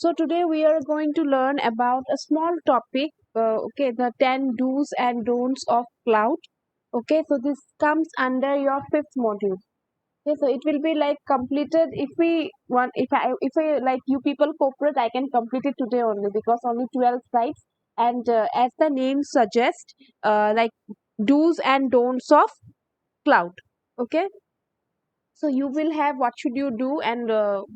So today we are going to learn about a small topic. Okay, the 10 do's and don'ts of cloud. Okay, so this comes under your fifth module. Okay, so it will be like completed if we want. If I like you people cooperate, I can complete it today only because only 12 sites. And as the name suggests, like do's and don'ts of cloud. Okay, so you will have what should you do and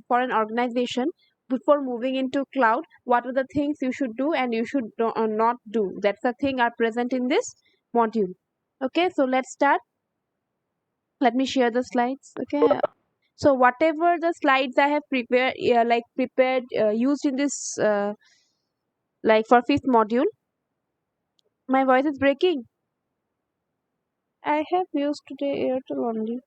for an organization before moving into cloud, what are the things you should do and you should not do. That's the thing are present in this module. Okay, so let's start. Let me share the slides. Okay. So whatever the slides I have prepared, used in this, like for fifth module, my voice is breaking. I have used today Airtel only.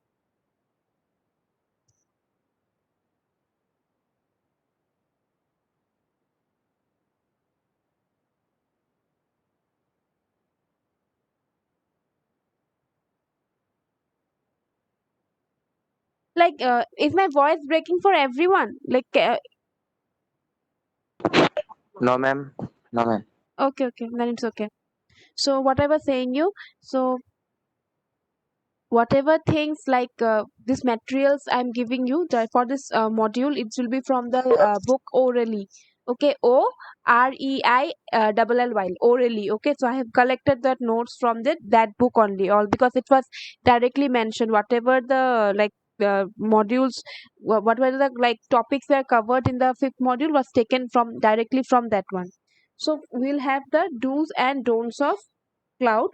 Like, is my voice breaking for everyone? Like, No, ma'am. No, ma'am. okay, okay, then it's okay. So what I was saying you, so whatever things like these materials I'm giving you for this module, it will be from the book Orally. Okay, OREI Orally. Okay, so I have collected that notes from that book only, all because it was directly mentioned. Whatever the like modules, what were the like topics were covered in the fifth module was taken from directly from that one. So we'll have the do's and don'ts of cloud.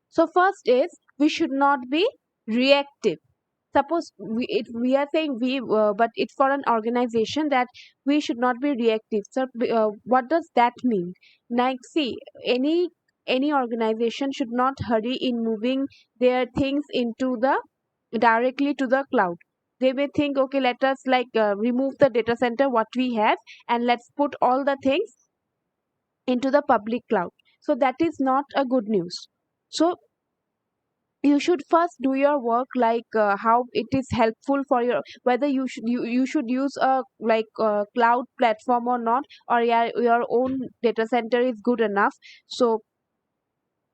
So first is we should not be reactive. Suppose we are saying but it's for an organization that we should not be reactive. So what does that mean? Like, see, any organization should not hurry in moving their things into the directly to the cloud. They may think, okay, let us like remove the data center what we have and let's put all the things into the public cloud. So that is not a good news. So you should first do your work like how it is helpful for your whether you should use a cloud platform or not, or your own data center is good enough. So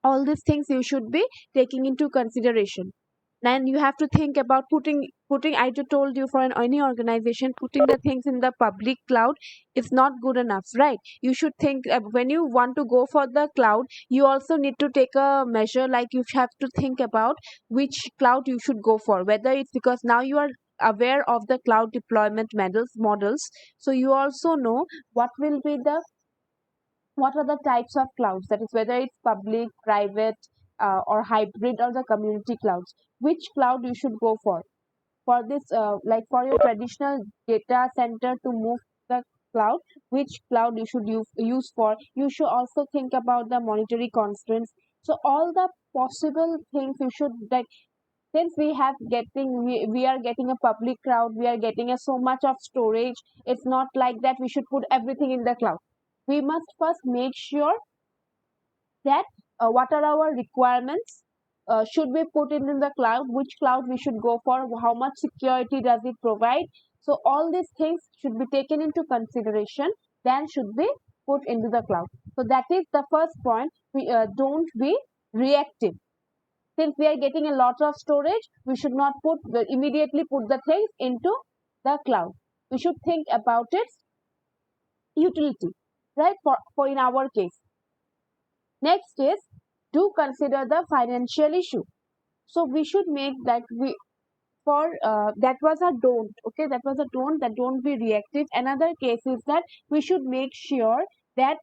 all these things you should be taking into consideration. Then you have to think about putting I just told you for any organization putting the things in the public cloud is not good enough, right? You should think when you want to go for the cloud, you also need to take a measure, like you have to think about which cloud you should go for, whether it's because now you are aware of the cloud deployment models. So you also know what will be the what are the types of clouds, that is whether it's public, private, or hybrid, or the community clouds, which cloud you should go for this like for your traditional data center to move the cloud, which cloud you should use for. You should also think about the monetary constraints. So all the possible things you should like, since we are getting a public cloud, we are getting a so much of storage. It's not like that we should put everything in the cloud. We must first make sure that what are our requirements, should we put it in the cloud, which cloud we should go for, how much security does it provide. So all these things should be taken into consideration, then should be put into the cloud. So that is the first point. We don't be reactive. Since we are getting a lot of storage, we should not immediately put the things into the cloud. We should think about its utility, right? For in our case. Next is, do consider the financial issue. So we should make that we for that was a don't. Okay, that was a don't, that don't be reactive. Another case is that we should make sure that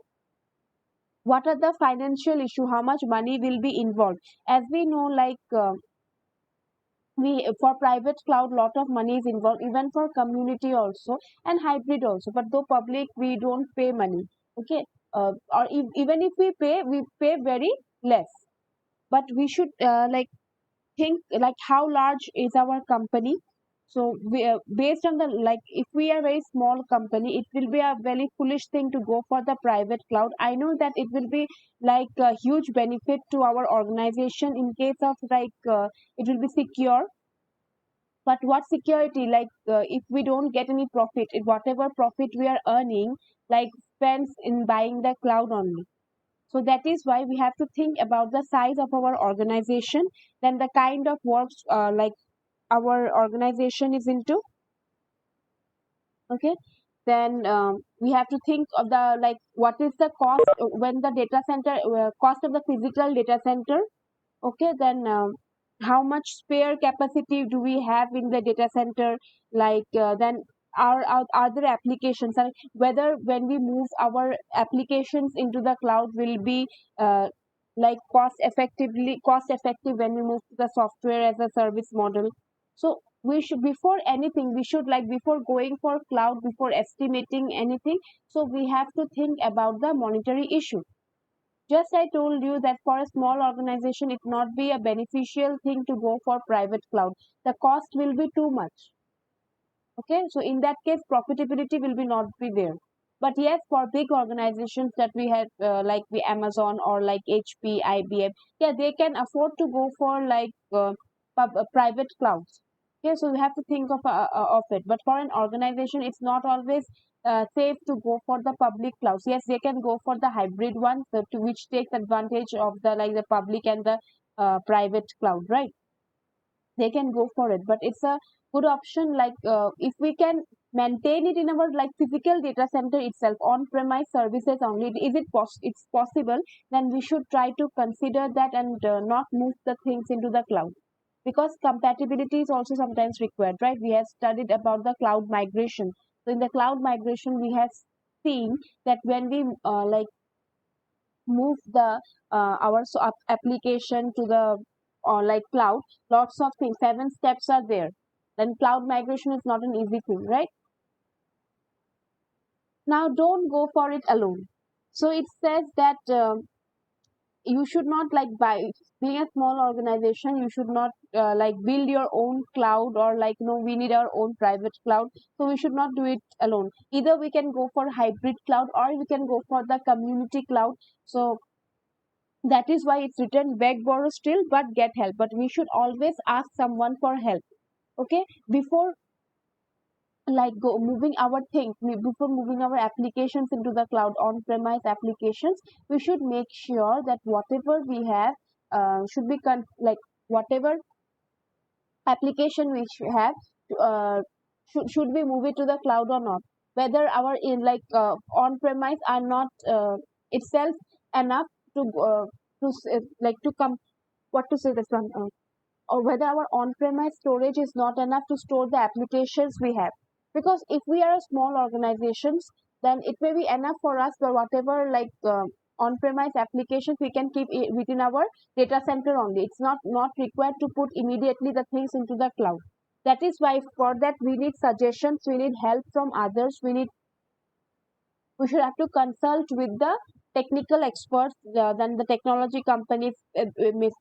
what are the financial issue, how much money will be involved. As we know, like we for private cloud, lot of money is involved, even for community also and hybrid also. But though public, we don't pay money. Okay, or even if we pay very less. But we should think like how large is our company. So based on the, like if we are a very small company, it will be a very foolish thing to go for the private cloud. I know that it will be like a huge benefit to our organization in case of like it will be secure. But what security, like if we don't get any profit, if whatever profit we are earning, like spends in buying the cloud only. So that is why we have to think about the size of our organization, then the kind of works like our organization is into. Okay, then we have to think of the like what is the cost when the data center cost of the physical data center. Okay, then how much spare capacity do we have in the data center, like then our other applications are whether when we move our applications into the cloud will be uh, like cost effective when we move to the software as a service model. So we should, before anything, we should, like before going for cloud, before estimating anything, so we have to think about the monetary issue. Just I told you that for a small organization, it not be a beneficial thing to go for private cloud. The cost will be too much. Okay, so in that case, profitability will be not be there. But yes, for big organizations that we have, like the Amazon or like HP, IBM, yeah, they can afford to go for like private clouds. Okay, so we have to think of it. But for an organization, it's not always safe to go for the public clouds. Yes, they can go for the hybrid one, so to which takes advantage of the like the public and the private cloud, right? They can go for it, but it's a good option, like if we can maintain it in our like physical data center itself on premise services only, is it it's possible, then we should try to consider that and not move the things into the cloud, because compatibility is also sometimes required, right? We have studied about the cloud migration. So in the cloud migration we have seen that when we move the our application to the like cloud, lots of things, 7 steps are there. Then cloud migration is not an easy thing, right? Now don't go for it alone. So it says that you should not like buy, being a small organization, you should not like build your own cloud, or like no, we need our own private cloud. So we should not do it alone. Either we can go for hybrid cloud or we can go for the community cloud. So that is why it's written beg, borrow, steal, but get help. But we should always ask someone for help. Okay, before like go moving our things, before moving our applications into the cloud, on-premise applications, we should make sure that whatever we have should be like whatever application which we have, should we move it to the cloud or not? Whether our in like on-premise are not itself enough like to come, what to say this one, or whether our on-premise storage is not enough to store the applications we have. Because if we are a small organizations, then it may be enough for us for whatever like on-premise applications we can keep within our data center only. It's not required to put immediately the things into the cloud. That is why for that we need suggestions, we need help from others, we should have to consult with the technical experts, then the technology companies,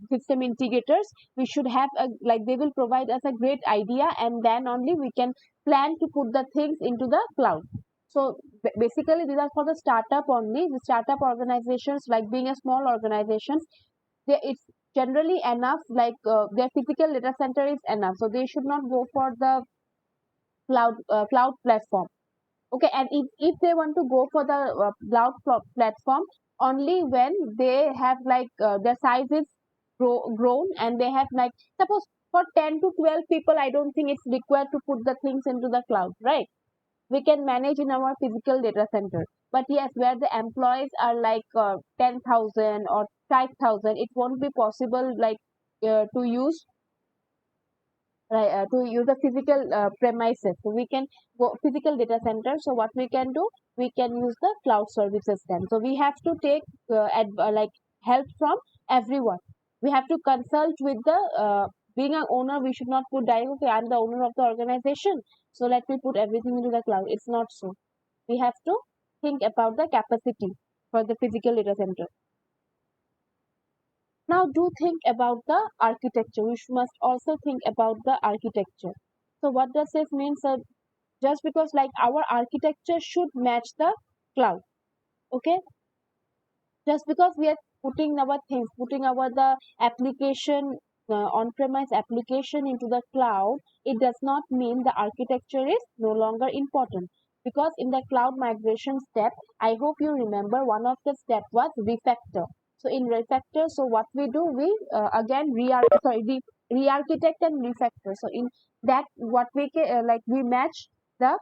system integrators. We should have a, like they will provide us a great idea, and then only we can plan to put the things into the cloud. So basically these are for the startup only, the startup organizations, like being a small organizations, it's generally enough, like their physical data center is enough, so they should not go for the cloud platform. Okay, and if they want to go for the cloud platform, only when they have like their size is grown, and they have like, suppose for 10 to 12 people, I don't think it's required to put the things into the cloud, right? We can manage in our physical data center. But yes, where the employees are like 10,000 or 5,000, it won't be possible like to use, right, to use a physical premises. So we can go physical data center. So what we can do, we can use the cloud services then. So we have to take like help from everyone. We have to consult with the being an owner. We should not put directly, okay, I'm the owner of the organization, so let me put everything into the cloud. It's not so. We have to think about the capacity for the physical data center. Now do think about the architecture. We must also think about the architecture. So what does this mean? So just because like our architecture should match the cloud. Okay, just because we are putting our things, putting our the application on-premise application into the cloud, it does not mean the architecture is no longer important. Because in the cloud migration step, I hope you remember one of the step was refactor. So in refactor, so what we do, we again re-architect and refactor. So in that, what we like we match the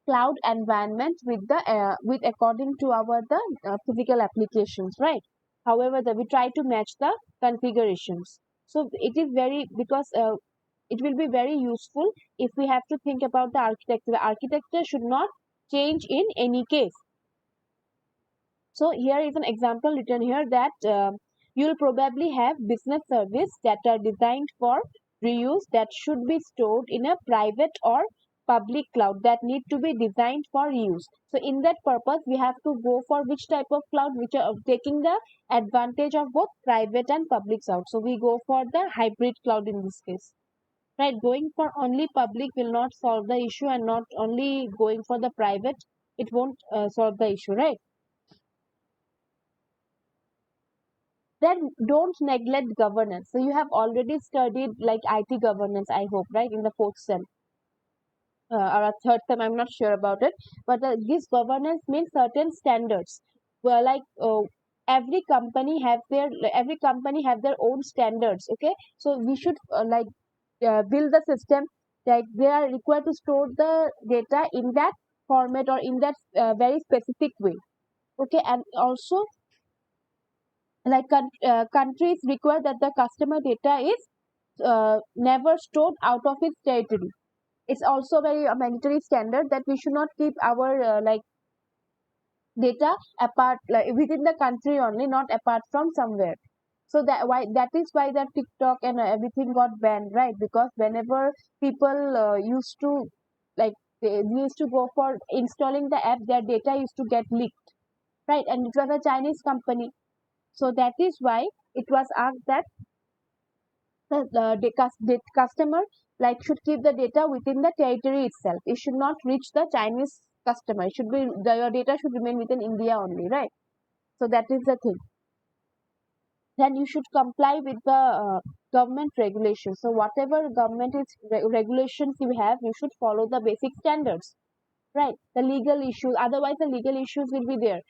cloud environment with the with according to our the physical applications, right? However, we try to match the configurations. So it is very, because it will be very useful if we have to think about the architecture. The architecture should not change in any case. So here is an example written here that you'll probably have business service that are designed for reuse, that should be stored in a private or public cloud, that need to be designed for reuse. So in that purpose, we have to go for which type of cloud, which are taking the advantage of both private and public cloud. So we go for the hybrid cloud in this case. Right, going for only public will not solve the issue, and not only going for the private, it won't solve the issue, right? Then don't neglect governance. So you have already studied like IT governance, I hope, right, in the fourth sem or a third sem. I'm not sure about it, but this governance means certain standards. Well, like every company have their own standards. Okay, so we should build the system, like they are required to store the data in that format or in that very specific way. Okay, and also like countries require that the customer data is never stored out of its territory. It's also very a mandatory standard that we should not keep our data apart, like within the country only, not apart from somewhere. So that is why the TikTok and everything got banned, right? Because whenever people used to like they used to go for installing the app, their data used to get leaked, right? And it was a Chinese company. So that is why it was asked that the customer like should keep the data within the territory itself. It should not reach the Chinese customer. It should be your data should remain within India only, right? So that is the thing. Then you should comply with the government regulations. So whatever government is regulations you have, you should follow the basic standards, right? The legal issues, otherwise the legal issues will be there.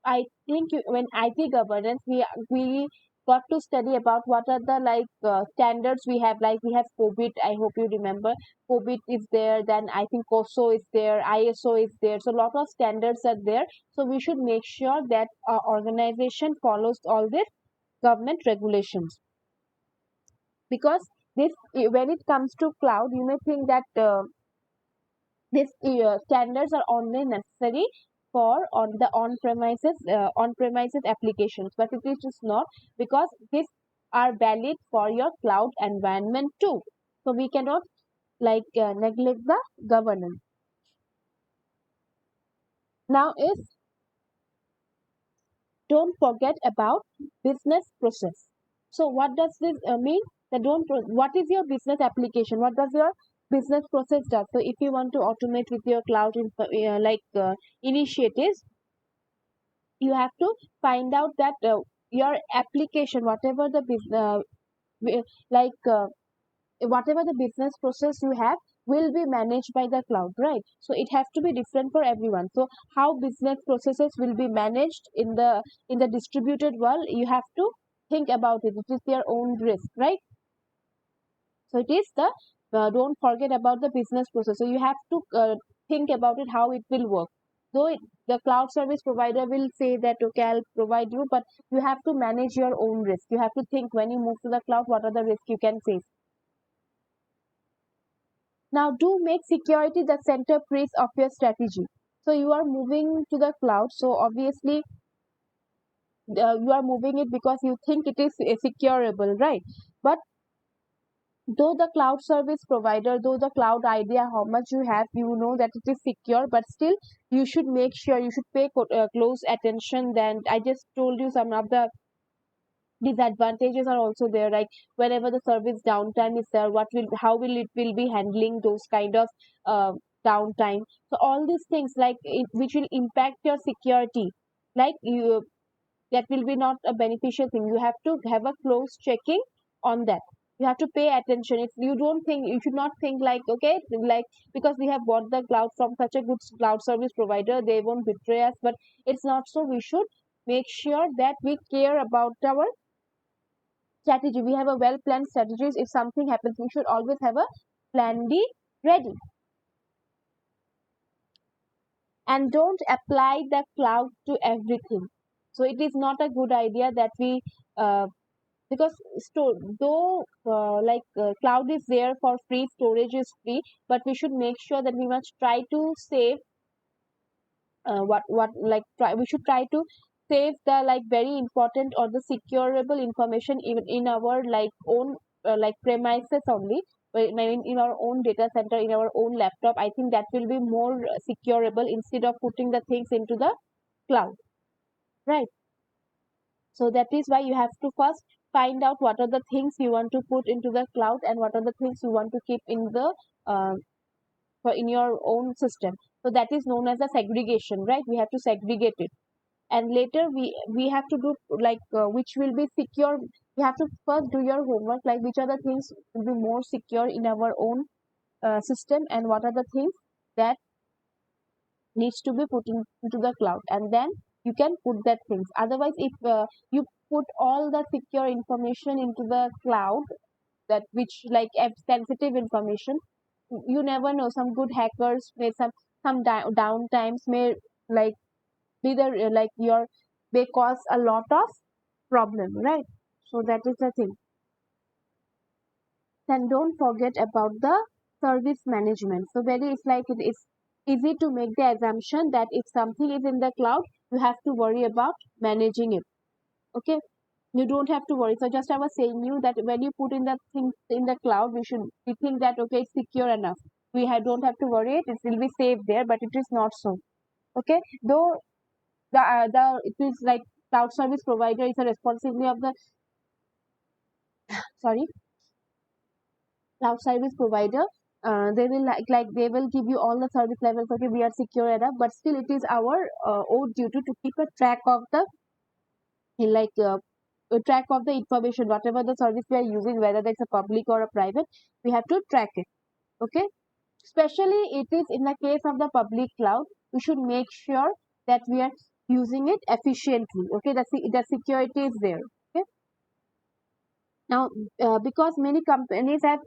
I think when IT governance, we got to study about what are the standards we have. Like we have COVID. I hope you remember. COVID is there. Then I think COSO is there. ISO is there. So a lot of standards are there. So we should make sure that our organization follows all these government regulations. Because this, when it comes to cloud, you may think that these standards are only necessary for on premises applications, but it is just not, because these are valid for your cloud environment too. So we cannot neglect the governance. Now is, don't forget about business process. So what does this mean? That what is your business application? What does your business process does? So if you want to automate with your cloud initiatives, you have to find out that your application, whatever the business like whatever the business process you have, will be managed by the cloud, right? So it has to be different for everyone. So how business processes will be managed in the distributed world, you have to think about it. It is their own risk, right? So it is the don't forget about the business process. So you have to think about it, how it will work. Though the cloud service provider will say that okay, I'll provide you, but you have to manage your own risk. You have to think when you move to the cloud, what are the risks you can face. Now, do make security the centerpiece of your strategy. So you are moving to the cloud. So obviously, you are moving it because you think it is securable, right? But though the cloud service provider, though the cloud idea, how much you have, you know that it is secure, but still you should make sure, you should pay close attention. Then I just told you some of the disadvantages are also there, like whenever the service downtime is there, how will it will be handling those kind of uh, downtime. So all these things which will impact your security, like you, that will be not a beneficial thing. You have to have a close checking on that. You have to pay attention. If you don't think, you should not think like, okay, like because we have bought the cloud from such a good cloud service provider, they won't betray us. But it's not so. We should make sure that we care about our strategy. We have a well planned strategies. If something happens, we should always have a plan B ready. And don't apply the cloud to everything. So it is not a good idea that we because though cloud is there for free, storage is free, but we should make sure that we must try to save what like try we should try to save the like very important or the securable information even in our like own like premises only. Well, I mean, in our own data center, in our own laptop, I think that will be more securable instead of putting the things into the cloud, right? So that is why you have to first find out what are the things you want to put into the cloud and what are the things you want to keep in the uh, in your own system. So that is known as a segregation, right? We have to segregate it, and later we have to do like which will be secure. You have to first do your homework, like which are the things will be more secure in our own system, and what are the things that needs to be put into the cloud, and then you can put that things. Otherwise, if you put all the secure information into the cloud, that which like sensitive information, you never know, some good hackers may some downtimes may like be the like your may cause a lot of problem, right? So that is the thing. Then don't forget about the service management. So very it's like it is easy to make the assumption that if something is in the cloud, you have to worry about managing it. Okay, you don't have to worry. So just I was saying you that when you put in the things in the cloud, we think that okay, it's secure enough. Don't have to worry it. It will be safe there, but it is not so. Okay, though the it is like cloud service provider is a responsibility of the sorry cloud service provider. They will like they will give you all the service levels. Okay, we are secure enough, but still it is our own duty to keep a track of the like a track of the information, whatever the service we are using, whether it's a public or a private, we have to track it. Okay, especially it is in the case of the public cloud, we should make sure that we are using it efficiently. Okay, the security is there. Okay, now because many companies have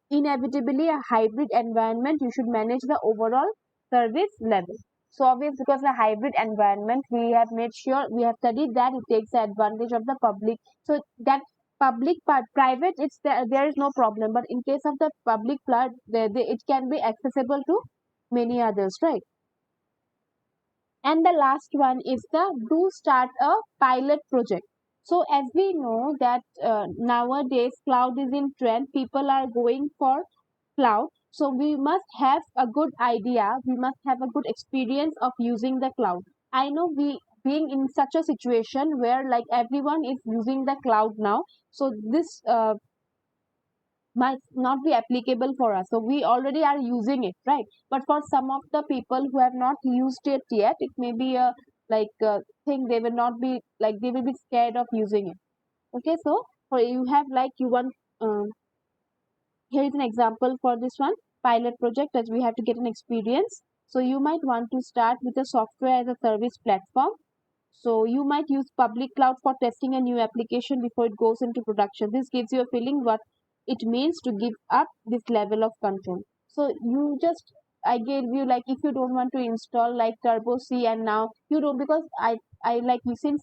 inevitably a hybrid environment, you should manage the overall service level. So obviously, because the hybrid environment, we have made sure we have studied that it takes advantage of the public. So that public part, private, there is no problem. But in case of the public part, it can be accessible to many others, right? And the last one is the do start a pilot project. So as we know that nowadays cloud is in trend, people are going for cloud. So we must have a good idea. We must have a good experience of using the cloud. I know we being in such a situation where like everyone is using the cloud now. So this might not be applicable for us. So we already are using it, right? But for some of the people who have not used it yet, it may be a like thing they will not be like they will be scared of using it. Okay, so for you have like you want here is an example for this one pilot project as we have to get an experience. So you might want to start with a software as a service platform. So you might use public cloud for testing a new application before it goes into production. This gives you a feeling what it means to give up this level of control. So you just I gave you like if you don't want to install like Turbo C and now you don't because I like you since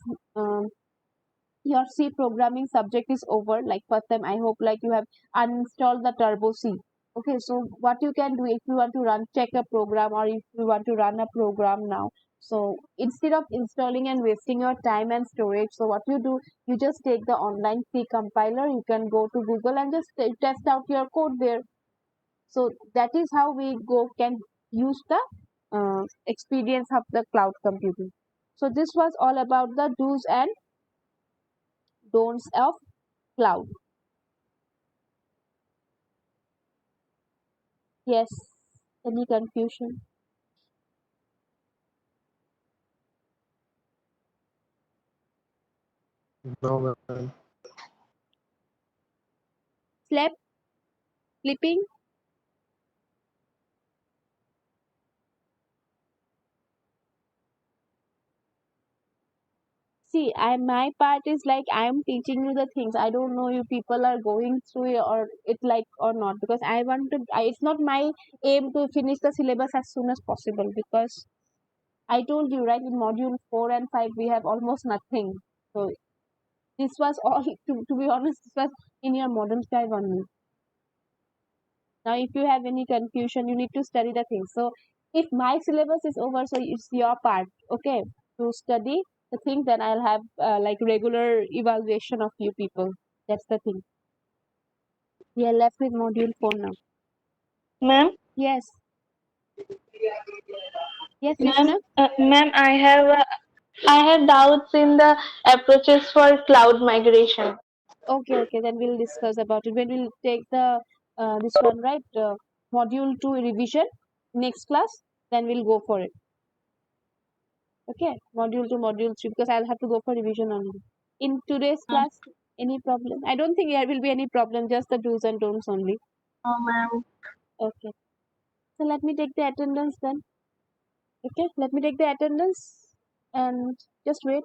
your C programming subject is over. Like first time, I hope like you have uninstalled the Turbo C. Okay, so what you can do if you want to run check a program or if you want to run a program now. So instead of installing and wasting your time and storage, so what you do, you just take the online C compiler. You can go to Google and just test out your code there. So that is how we go can use the experience of the cloud computing. So this was all about the do's and don'ts of cloud. Yes. Any confusion? No, ma'am. Slept, sleeping. See, my part is like I am teaching you the things. I don't know you people are going through it or it like or not because I want to. It's not my aim to finish the syllabus as soon as possible because I told you right in module 4 and 5 we have almost nothing. So this was all. To be honest, this was in your modern 5 only. Now, if you have any confusion, you need to study the things. So if my syllabus is over, so it's your part, okay, to study the things. Then I'll have like regular evaluation of you people. That's the thing. We are left with module 4 now. Ma'am, Yes, yes, ma'am, Krishna. I have doubts in the approaches for cloud migration. Okay, okay. Then we'll discuss about it when we'll take the this one right module 2 revision next class. Then we'll go for it. Okay, module 2, module 3 because I'll have to go for revision only. In today's Mm. class, any problem? I don't think there will be any problem, just the do's and don'ts only. Oh, ma'am. Okay, so let me take the attendance then. Okay, let me take the attendance and just wait.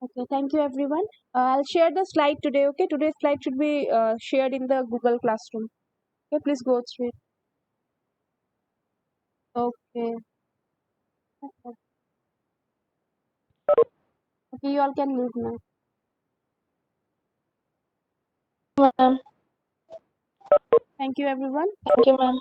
Okay, thank you everyone. I'll share the slide today. Okay, today's slide should be shared in the Google Classroom. Okay, please go through it. Okay, okay, you all can leave now. Ma'am. Thank you everyone. Thank you, ma'am.